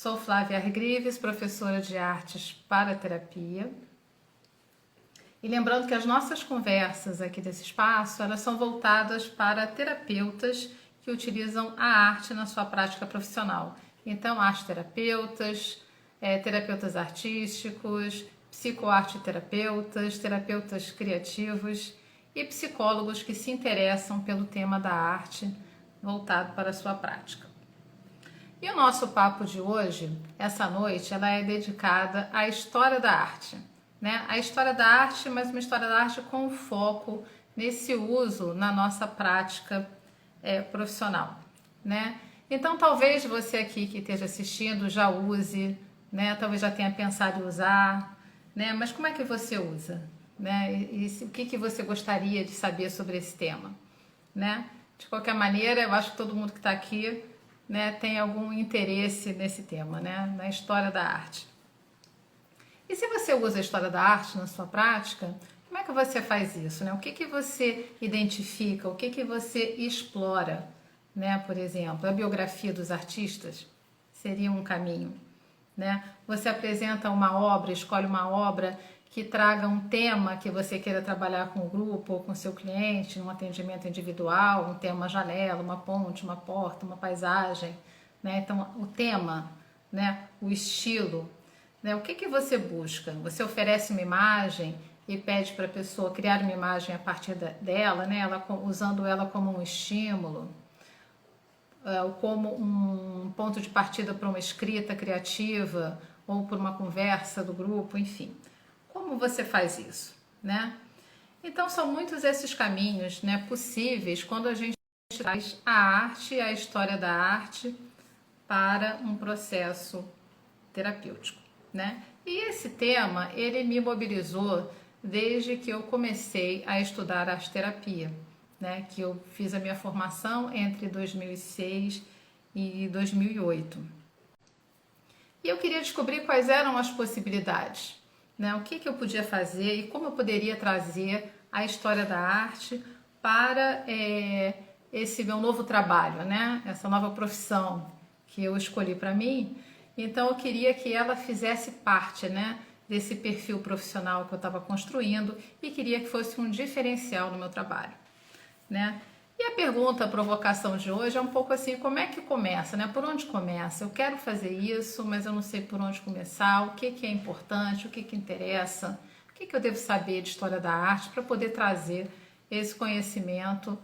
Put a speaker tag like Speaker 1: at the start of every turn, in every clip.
Speaker 1: Sou Flávia Argrives, professora de artes para terapia. E lembrando que as nossas conversas aqui desse espaço, elas são voltadas para terapeutas que utilizam a arte na sua prática profissional. Então, arteterapeutas, terapeutas artísticos, psicoarteterapeutas, terapeutas criativos e psicólogos que se interessam pelo tema da arte voltado para a sua prática. E o nosso papo de hoje, essa noite, ela é dedicada à história da arte, né? A história da arte, mas uma história da arte com foco nesse uso na nossa prática profissional, né? Então, talvez você aqui que esteja assistindo já use, né? Talvez já tenha pensado em usar, né? Mas como é que você usa, né? E o que você gostaria de saber sobre esse tema, né? De qualquer maneira, eu acho que todo mundo que está aqui, né, tem algum interesse nesse tema, né, na história da arte. E se você usa a história da arte na sua prática, como é que você faz isso, né? O que você identifica, o que você explora, né? Por exemplo, a biografia dos artistas seria um caminho, né? Você apresenta uma obra, escolhe uma obra que traga um tema que você queira trabalhar com o grupo ou com o seu cliente, num atendimento individual, um tema janela, uma ponte, uma porta, uma paisagem, né? Então, o tema, né? O estilo, né? O que você busca? Você oferece uma imagem e pede para a pessoa criar uma imagem a partir dela, né? Usando ela como um estímulo, ou como um ponto de partida para uma escrita criativa ou por uma conversa do grupo, enfim. Como você faz isso, né? Então são muitos esses caminhos, né, possíveis quando a gente traz a arte, a história da arte para um processo terapêutico, né? E esse tema, ele me mobilizou desde que eu comecei a estudar arte terapia, né? Que eu fiz a minha formação entre 2006 e 2008. E eu queria descobrir quais eram as possibilidades, né? O que eu podia fazer e como eu poderia trazer a história da arte para esse meu novo trabalho, né? Essa nova profissão que eu escolhi para mim. Então eu queria que ela fizesse parte, né, desse perfil profissional que eu estava construindo e queria que fosse um diferencial no meu trabalho, né? E a pergunta, a provocação de hoje é um pouco assim, como é que começa, né? Por onde começa? Eu quero fazer isso, mas eu não sei por onde começar, o que é importante, o que interessa, o que eu devo saber de história da arte para poder trazer esse conhecimento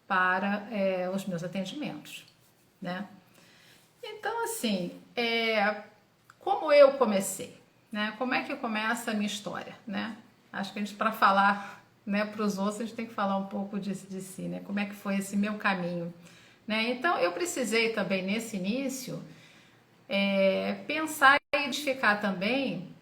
Speaker 1: para os meus atendimentos, né? Então, assim, como eu comecei, né? Como é que começa a minha história, né? Acho que a gente, para falar, né, para os outros, a gente tem que falar um pouco de si, né? Como é que foi esse meu caminho, né? Então, eu precisei também, nesse início, pensar e identificar também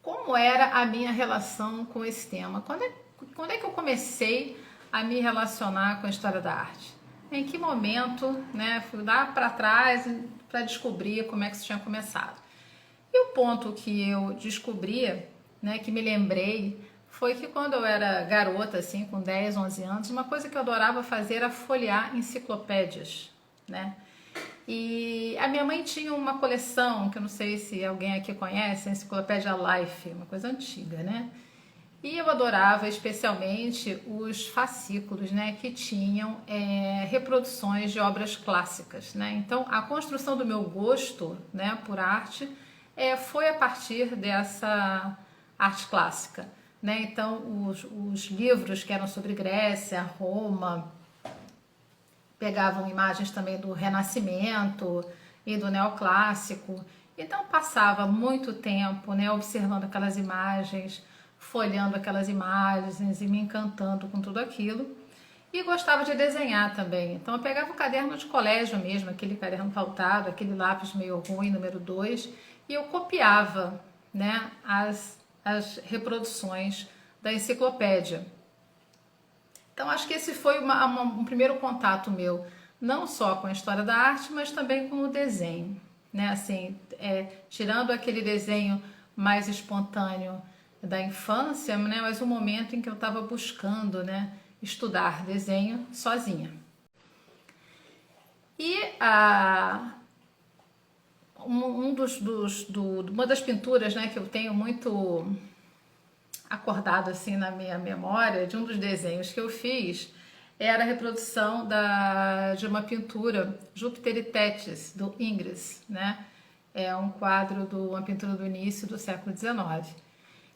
Speaker 1: como era a minha relação com esse tema. Quando é que eu comecei a me relacionar com a história da arte? Em que momento, né? Fui lá para trás para descobrir como é que isso tinha começado. E o ponto que eu descobri, né, que me lembrei, foi que quando eu era garota, assim, com 10, 11 anos, uma coisa que eu adorava fazer era folhear enciclopédias, né? E a minha mãe tinha uma coleção, que eu não sei se alguém aqui conhece, a Enciclopédia Life, uma coisa antiga, né? E eu adorava especialmente os fascículos, né, que tinham reproduções de obras clássicas, né? Então, a construção do meu gosto, né, por arte foi a partir dessa arte clássica, né? Então, os livros que eram sobre Grécia, Roma, pegavam imagens também do Renascimento e do Neoclássico. Então, passava muito tempo, né, observando aquelas imagens, folhando aquelas imagens e me encantando com tudo aquilo. E gostava de desenhar também. Então eu pegava o caderno de colégio mesmo, aquele caderno pautado, aquele lápis meio ruim, número 2, e eu copiava, né, as reproduções da enciclopédia. Então acho que esse foi um primeiro contato meu, não só com a história da arte, mas também com o desenho, né? Assim, tirando aquele desenho mais espontâneo da infância, né? Mas o momento em que eu estava buscando, né, estudar desenho sozinha. E uma das pinturas, né, que eu tenho muito acordado assim na minha memória, de um dos desenhos que eu fiz, era a reprodução de uma pintura, Júpiter e Tétis, do Ingres, né? É um quadro, uma pintura do início do século XIX.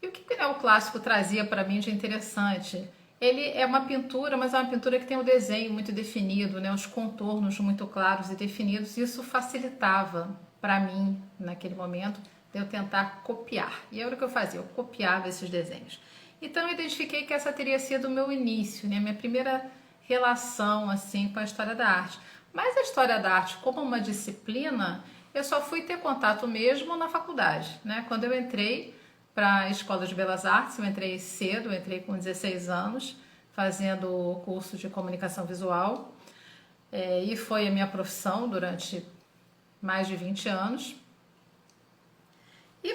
Speaker 1: E o que o clássico trazia para mim de interessante? Ele é uma pintura, mas é uma pintura que tem um desenho muito definido, né? Os contornos muito claros e definidos. Isso facilitava para mim, naquele momento, de eu tentar copiar. E era o que eu fazia, eu copiava esses desenhos. Então eu identifiquei que essa teria sido o meu início, né? Minha primeira relação assim com a história da arte. Mas a história da arte como uma disciplina, eu só fui ter contato mesmo na faculdade, né? Quando eu entrei para a Escola de Belas Artes, eu entrei cedo, eu entrei com 16 anos, fazendo o curso de comunicação visual, e foi a minha profissão durante mais de 20 anos. E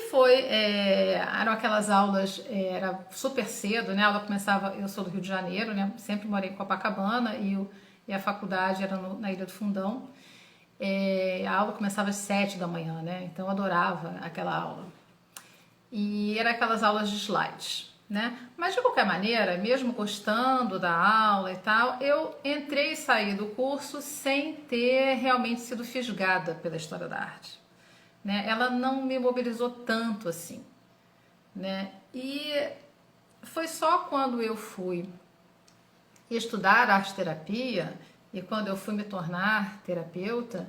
Speaker 1: eram aquelas aulas, era super cedo, né? A aula começava, eu sou do Rio de Janeiro, né? Sempre morei em Copacabana e a faculdade era na Ilha do Fundão. A aula começava às 7 da manhã, né? Então eu adorava aquela aula. E era aquelas aulas de slides, né? Mas de qualquer maneira, mesmo gostando da aula e tal, eu entrei e saí do curso sem ter realmente sido fisgada pela história da arte, né? Ela não me mobilizou tanto assim, né? E foi só quando eu fui estudar arte-terapia e quando eu fui me tornar terapeuta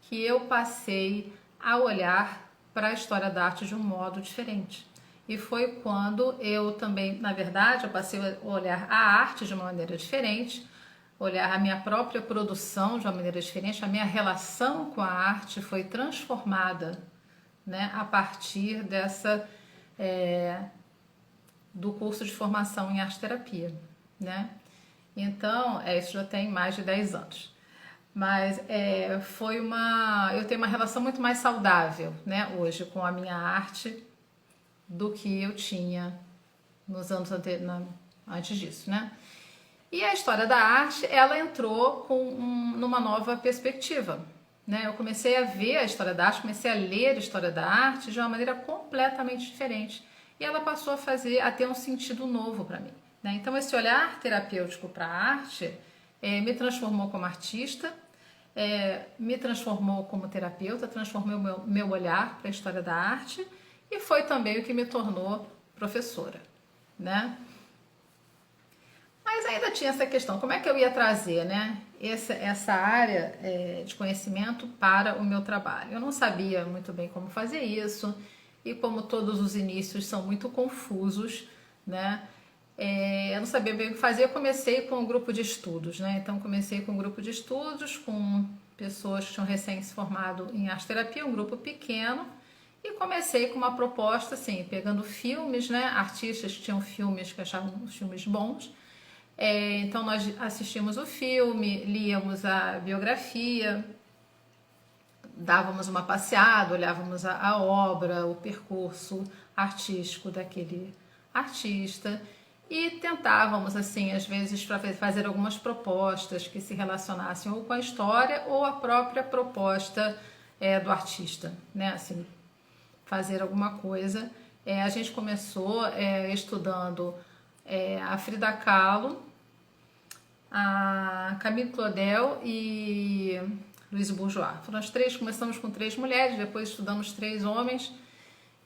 Speaker 1: que eu passei a olhar para a história da arte de um modo diferente. E foi quando eu também, na verdade, eu passei a olhar a arte de uma maneira diferente, olhar a minha própria produção de uma maneira diferente, a minha relação com a arte foi transformada, né, a partir do curso de formação em arte-terapia, né? Então, isso já tem mais de 10 anos. Mas eu tenho uma relação muito mais saudável, né, hoje com a minha arte do que eu tinha nos anos antes disso, né? E a história da arte, ela entrou numa nova perspectiva, né? Eu comecei a ver a história da arte, comecei a ler a história da arte de uma maneira completamente diferente. E ela passou a ter um sentido novo para mim, né? Então esse olhar terapêutico para a arte me transformou como artista, me transformou como terapeuta, transformou meu olhar para a história da arte e foi também o que me tornou professora, né? Mas ainda tinha essa questão, como é que eu ia trazer, né, essa área de conhecimento para o meu trabalho? Eu não sabia muito bem como fazer isso e como todos os inícios são muito confusos, né? Eu não sabia bem o que fazer, eu comecei com um grupo de estudos, né? Então comecei com um grupo de estudos, com pessoas que tinham recém se formado em arte-terapia, um grupo pequeno, e comecei com uma proposta, assim, pegando filmes, né? Artistas que tinham filmes que achavam os filmes bons. Então nós assistimos o filme, líamos a biografia, dávamos uma passeada, olhávamos a obra, o percurso artístico daquele artista e tentávamos, assim, às vezes fazer algumas propostas que se relacionassem ou com a história ou a própria proposta do artista, né? Assim, fazer alguma coisa. A gente começou estudando a Frida Kahlo, a Camille Claudel e Louise Bourgeois. Foram as três, começamos com 3 mulheres, depois estudamos 3 homens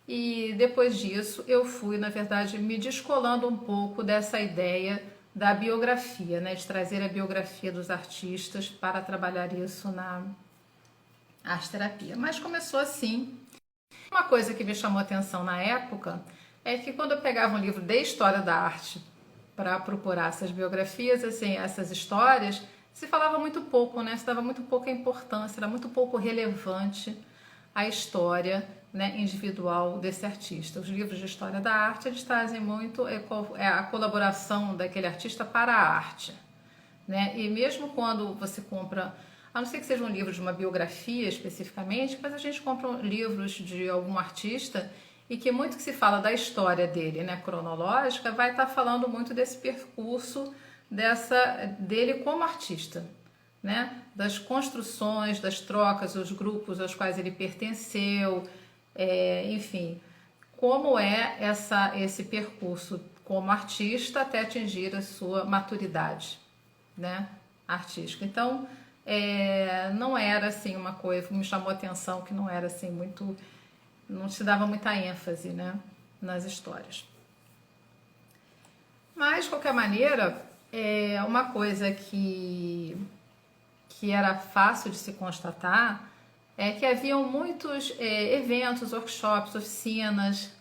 Speaker 1: e depois disso eu fui, na verdade, me descolando um pouco dessa ideia da biografia, né, de trazer a biografia dos artistas para trabalhar isso na arte-terapia. Mas começou assim. Uma coisa que me chamou a atenção na época é que quando eu pegava um livro de história da arte para procurar essas biografias, assim, essas histórias, se falava muito pouco, né? Se dava muito pouca importância, era muito pouco relevante a história, né, individual desse artista. Os livros de história da arte, eles trazem muito a colaboração daquele artista para a arte, né? E mesmo quando você compra, a não ser que seja um livro de uma biografia especificamente, mas a gente compra livros de algum artista e que muito que se fala da história dele, né, cronológica, vai estar falando muito desse percurso dele como artista, né, das construções, das trocas, os grupos aos quais ele pertenceu, enfim, como é esse percurso como artista até atingir a sua maturidade, né, artística. Então, não era assim uma coisa, me chamou a atenção que não era assim muito, não se dava muita ênfase, né, nas histórias. Mas, de qualquer maneira, uma coisa que era fácil de se constatar é que haviam muitos eventos, workshops, oficinas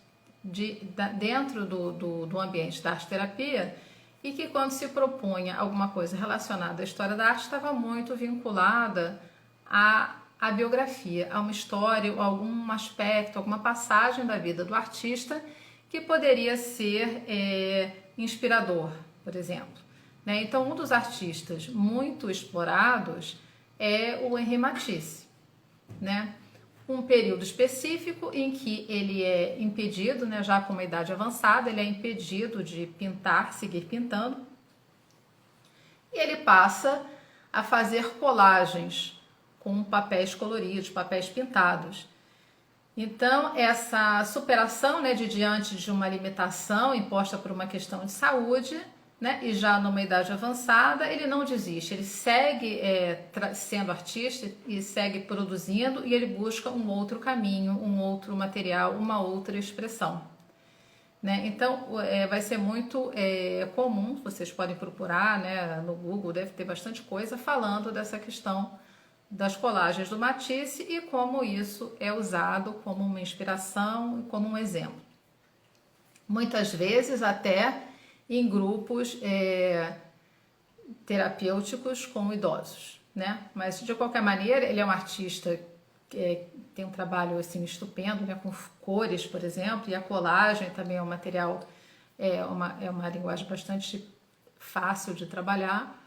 Speaker 1: dentro do ambiente da arte-terapia, e que quando se propunha alguma coisa relacionada à história da arte estava muito vinculada à biografia, a uma história, a algum aspecto, alguma passagem da vida do artista que poderia ser inspirador, por exemplo. Né? Então, um dos artistas muito explorados é o Henri Matisse, né? Um período específico em que ele é impedido, né, já com uma idade avançada, ele é impedido de pintar, seguir pintando, e ele passa a fazer colagens com papéis coloridos, papéis pintados. Então, essa superação, né, diante de uma limitação imposta por uma questão de saúde, né, e já numa idade avançada, ele não desiste, ele segue sendo artista e segue produzindo, e ele busca um outro caminho, um outro material, uma outra expressão. Né? Então, vai ser muito comum, vocês podem procurar, né, no Google, deve ter bastante coisa falando dessa questão das colagens do Matisse e como isso é usado como uma inspiração e como um exemplo. Muitas vezes até em grupos terapêuticos com idosos, né? Mas de qualquer maneira ele é um artista que tem um trabalho assim estupendo, né? Com cores, por exemplo, e a colagem também é um material, uma linguagem bastante fácil de trabalhar.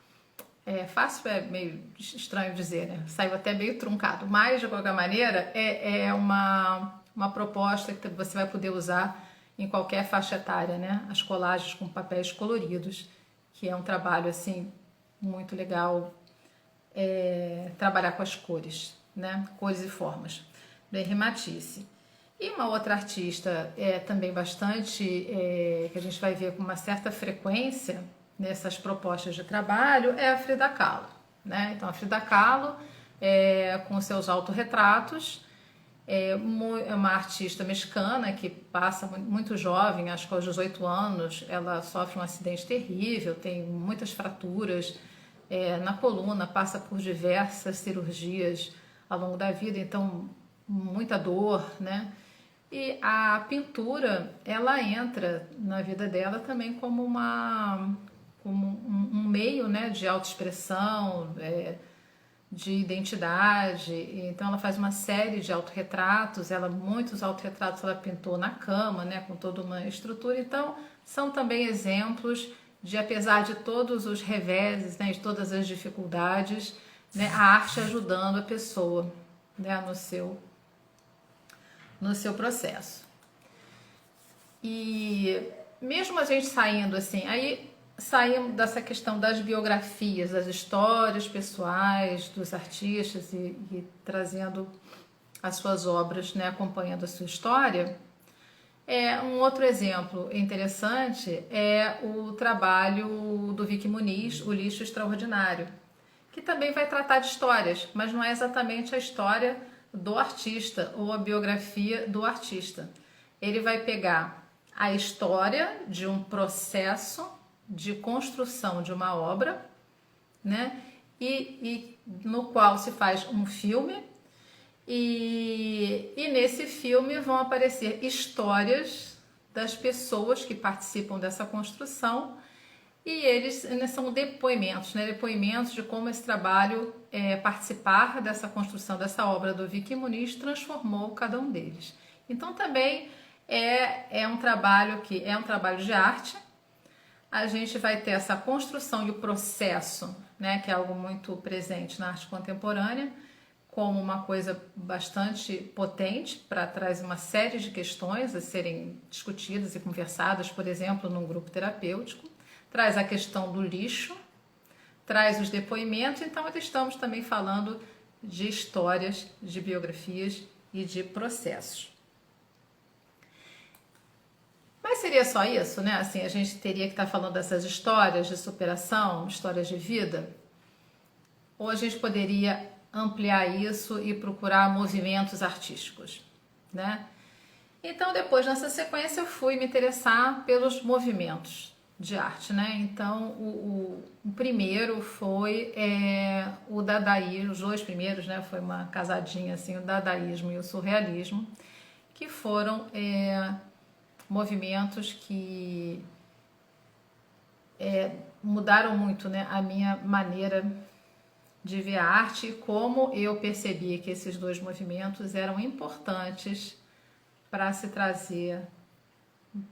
Speaker 1: Fácil é meio estranho dizer, né? Saiu até meio truncado, mas de qualquer maneira é uma proposta que você vai poder usar em qualquer faixa etária, né? As colagens com papéis coloridos, que é um trabalho assim muito legal, trabalhar com as cores, né? Cores e formas, do Henri Matisse. E uma outra artista também bastante, que a gente vai ver com uma certa frequência nessas propostas de trabalho, é a Frida Kahlo, né? Então a Frida Kahlo, com seus autorretratos, é uma artista mexicana que passa muito jovem, acho que aos 18 anos, ela sofre um acidente terrível, tem muitas fraturas na coluna, passa por diversas cirurgias ao longo da vida, então muita dor, né? E a pintura, ela entra na vida dela também como um meio, né, de autoexpressão, de identidade. Então ela faz uma série de autorretratos, muitos autorretratos ela pintou na cama, né, com toda uma estrutura. Então são também exemplos de, apesar de todos os reveses, né, de todas as dificuldades, né, a arte ajudando a pessoa, né, no seu processo. E mesmo a gente saindo assim, aí saímos dessa questão das biografias, das histórias pessoais dos artistas e trazendo as suas obras, né, acompanhando a sua história. Um outro exemplo interessante é o trabalho do Vicky Muniz, O Lixo Extraordinário, que também vai tratar de histórias, mas não é exatamente a história do artista ou a biografia do artista. Ele vai pegar a história de um processo de construção de uma obra, né? E no qual se faz um filme, e nesse filme vão aparecer histórias das pessoas que participam dessa construção, e eles são depoimentos, né? Depoimentos de como esse trabalho, participar dessa construção dessa obra do Vicky Muniz transformou cada um deles. Então também é um trabalho que é um trabalho de arte. A gente vai ter essa construção e o processo, né, que é algo muito presente na arte contemporânea, como uma coisa bastante potente para trazer uma série de questões a serem discutidas e conversadas, por exemplo, num grupo terapêutico. Traz a questão do lixo, traz os depoimentos, então estamos também falando de histórias, de biografias e de processos. Mas seria só isso, né? Assim, a gente teria que estar falando dessas histórias de superação, histórias de vida? Ou a gente poderia ampliar isso e procurar movimentos artísticos, né? Então, depois, nessa sequência, eu fui me interessar pelos movimentos de arte, né? Então, o primeiro foi o dadaísmo, os dois primeiros, né? Foi uma casadinha, assim, o dadaísmo e o surrealismo, que foram movimentos que mudaram muito, né, a minha maneira de ver a arte e como eu percebi que esses dois movimentos eram importantes para se trazer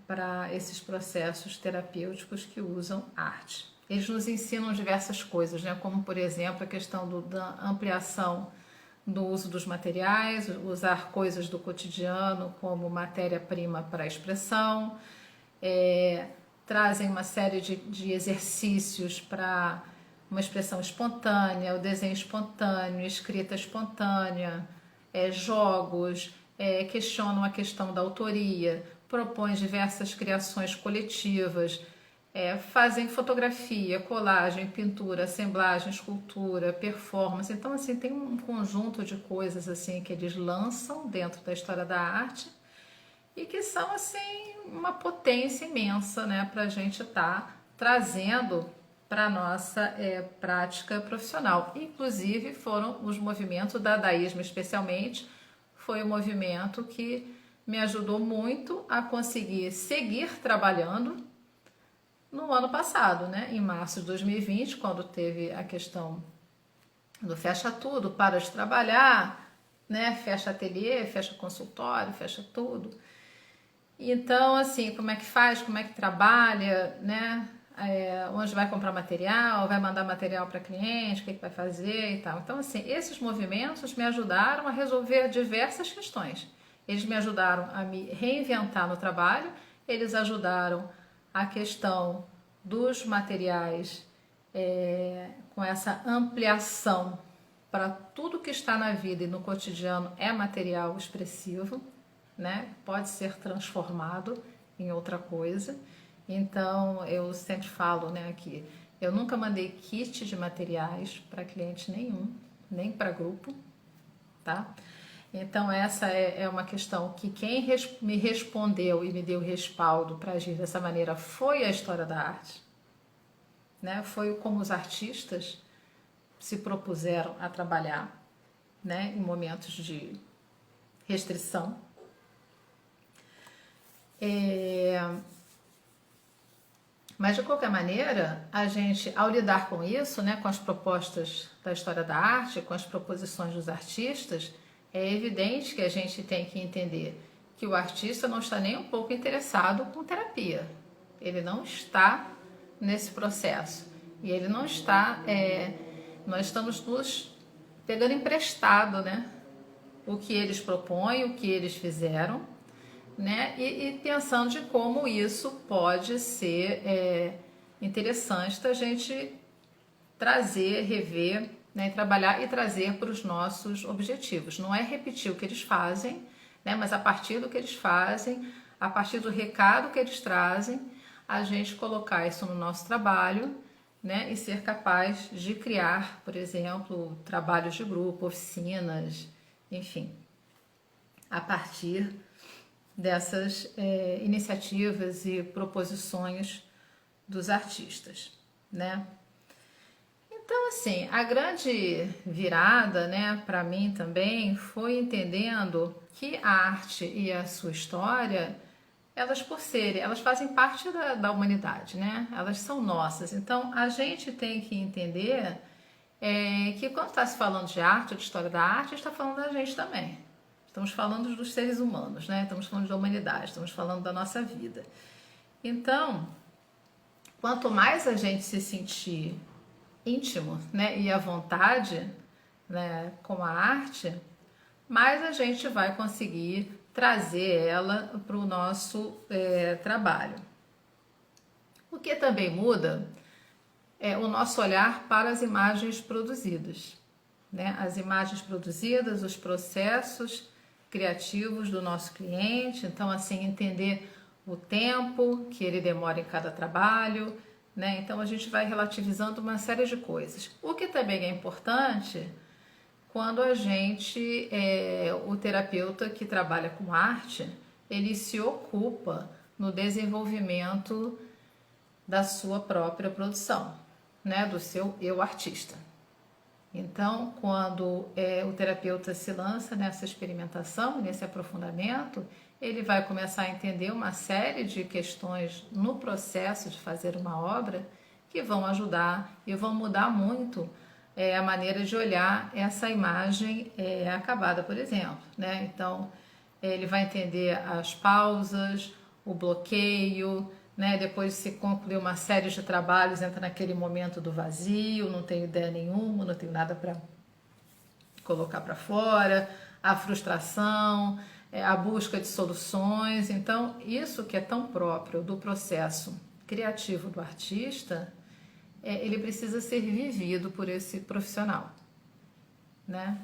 Speaker 1: para esses processos terapêuticos que usam arte. Eles nos ensinam diversas coisas, né, como por exemplo a questão da ampliação do uso dos materiais, usar coisas do cotidiano como matéria-prima para a expressão, trazem uma série de exercícios para uma expressão espontânea, o desenho espontâneo, escrita espontânea, jogos, questionam a questão da autoria, propõem diversas criações coletivas, fazem fotografia, colagem, pintura, assemblagem, escultura, performance. Então, assim, tem um conjunto de coisas assim que eles lançam dentro da história da arte e que são, assim, uma potência imensa, né, para a gente estar trazendo para a nossa prática profissional. Inclusive, foram os movimentos, o dadaísmo especialmente, foi um movimento que me ajudou muito a conseguir seguir trabalhando no ano passado, né? Em março de 2020, quando teve a questão do fecha tudo, para de trabalhar, né? Fecha ateliê, fecha consultório, fecha tudo. Então, assim, como é que faz, como é que trabalha, né? Onde vai comprar material, vai mandar material para cliente, o que vai fazer e tal. Então, assim, esses movimentos me ajudaram a resolver diversas questões. Eles me ajudaram a me reinventar no trabalho, eles ajudaram a questão dos materiais com essa ampliação para tudo que está na vida e no cotidiano é material expressivo, né? Pode ser transformado em outra coisa. Então, eu sempre falo, né, que eu nunca mandei kit de materiais para cliente nenhum, nem para grupo, tá? Então, essa é uma questão que quem me respondeu e me deu respaldo para agir dessa maneira foi a história da arte, né? Foi como os artistas se propuseram a trabalhar, né, em momentos de restrição. Mas, de qualquer maneira, a gente, ao lidar com isso, né, com as propostas da história da arte, com as proposições dos artistas, é evidente que a gente tem que entender que o artista não está nem um pouco interessado com terapia. Ele não está nesse processo. E ele não está... nós estamos nos pegando emprestado, né, o que eles propõem, o que eles fizeram, né? E pensando de como isso pode ser interessante da gente trazer, rever, né? Trabalhar e trazer para os nossos objetivos. Não é repetir o que eles fazem, né? Mas a partir do que eles fazem, a partir do recado que eles trazem, a gente colocar isso no nosso trabalho, né? E ser capaz de criar, por exemplo, trabalhos de grupo, oficinas, enfim, a partir dessas iniciativas e proposições dos artistas, né? Então, assim, a grande virada, né, para mim também foi entendendo que a arte e a sua história, elas fazem parte da humanidade, né? Elas são nossas. Então, a gente tem que entender que quando está se falando de arte, de história da arte, está falando da gente também. Estamos falando dos seres humanos, né? Estamos falando da humanidade, estamos falando da nossa vida. Então, quanto mais a gente se sentir íntimo, né, e à vontade, né, com a arte, mais a gente vai conseguir trazer ela para o nosso trabalho. O que também muda o nosso olhar para as imagens produzidas, né? As imagens produzidas, os processos criativos do nosso cliente. Então, assim, entender o tempo que ele demora em cada trabalho, né? Então, a gente vai relativizando uma série de coisas. O que também é importante quando a gente, o terapeuta que trabalha com arte, ele se ocupa no desenvolvimento da sua própria produção, né? Do seu eu artista. Então, quando o terapeuta se lança nessa experimentação, nesse aprofundamento, ele vai começar a entender uma série de questões no processo de fazer uma obra que vão ajudar e vão mudar muito a maneira de olhar essa imagem acabada, por exemplo, né? Então, ele vai entender as pausas, o bloqueio, né? Depois se concluir uma série de trabalhos, entra naquele momento do vazio, não tenho ideia nenhuma, não tenho nada para colocar para fora, a frustração, a busca de soluções. Então, isso que é tão próprio do processo criativo do artista, ele precisa ser vivido por esse profissional, né?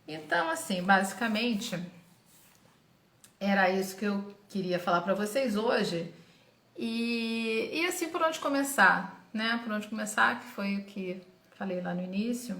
Speaker 1: Então, assim, basicamente, era isso que eu queria falar para vocês hoje. E assim, por onde começar, né? Por onde começar, que foi o que falei lá no início.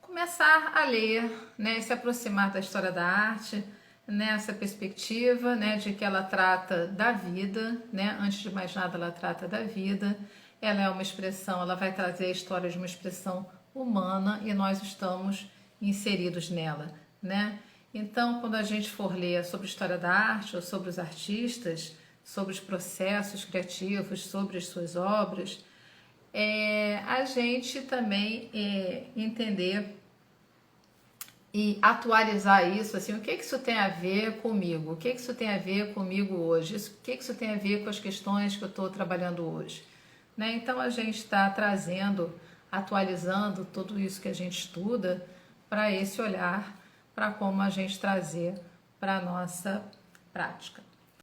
Speaker 1: Começar a ler, né? Se aproximar da história da arte, nessa perspectiva, né? De que ela trata da vida, né? Antes de mais nada, ela trata da vida. Ela é uma expressão, ela vai trazer a história de uma expressão humana e nós estamos inseridos nela, né? Então, quando a gente for ler sobre a história da arte ou sobre os artistas, sobre os processos criativos, sobre as suas obras, a gente também entender e atualizar isso, assim, o que isso tem a ver comigo? O que isso tem a ver comigo hoje? O que isso tem a ver com as questões que eu estou trabalhando hoje? Né? Então, a gente está trazendo, atualizando tudo isso que a gente estuda para esse olhar, para como a gente trazer para a nossa prática.